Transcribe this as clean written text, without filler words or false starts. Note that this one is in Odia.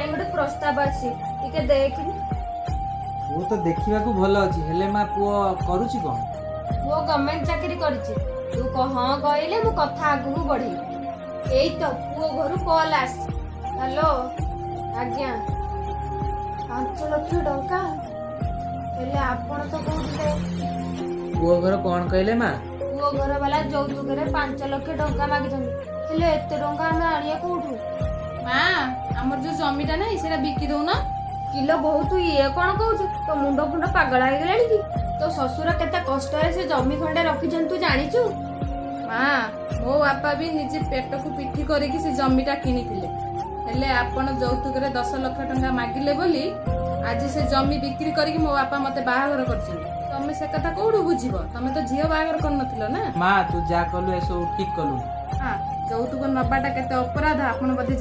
ପାଇଁ ଗୋଟେ ପ୍ରସ୍ତାବ ଅଛି ଟିକେ ଦେଖିନି। ପୁଅ ତ ଦେଖିବାକୁ ଭଲ ଅଛି, ହେଲେ ମା ପୁଅ କରୁଛି କଣ? ପୁଅ ଗଭର୍ଣ୍ଣମେଣ୍ଟ ଚାକିରି କରିଛି। ତୁ ହଁ କହିଲେ ମୁଁ କଥା ଆଗକୁ ବଢେଇବି। ଏଇ ତ ପୁଅ ଘରୁ କଲ୍ ଆସିଛି। ହ୍ୟାଲୋ ଆଜ୍ଞା, 5 ଲକ୍ଷ ଟଙ୍କା। ହେଲେ ଆପଣ ତ କହୁଥିଲେ ପୁଅ ଘର କଣ କହିଲେ ମା? ପୁଅ ଘର ବାଲା ଯୌତୁକରେ 5 ଲକ୍ଷ ଟଙ୍କା ମାଗିଛନ୍ତି। ହେଲେ ଏତେ ଟଙ୍କା ଆମେ ଆଣିବା କୋଉଠୁ? ମା ଆମର ଯୋଉ ଜମିଟା ନାହିଁ ସେଟା ବିକି ଦଉନ। କିଲୋ ବୋହୁ ତୁ ଇଏ କଣ କହୁଛୁ? ତୋ ମୁଣ୍ଡ ଫୁଣ୍ଡ ପାଗଳ ହେଇଗଲାଣି କି? ତୋ ଶ୍ୱଶୁର କେତେ କଷ୍ଟରେ ସେ ଜମି ଖଣ୍ଡେ ରଖିଛନ୍ତି ତୁ ଜାଣିଛୁ? ମା ମୋ ବାପା ବି ନିଜେ ପେଟକୁ ପିଠି କରିକି ସେ ଜମିଟା କିଣିଥିଲେ, ହେଲେ ଆପଣ ଯୌତୁକରେ 10 ଲକ୍ଷ ଟଙ୍କା ମାଗିଲେ ବୋଲି ଆଜି ସେ ଜମି ବିକ୍ରି କରିକି ମୋ ବାପା ମତେ ବାହାଘର କରିଛନ୍ତି। ତମେ ସେ କଥା କୋଉଠୁ ବୁଝିବ? ତମେ ତ ଝିଅ ବାହାଘର କରିନଥିଲ ନା। ମା ତୁ ଯାହା କଲୁ ଏସବୁ ଠିକ କଲୁ। ଯୌତୁକ ନବାଟା କେତେ ଅପରାଧ ଆପଣ ବୋଧେ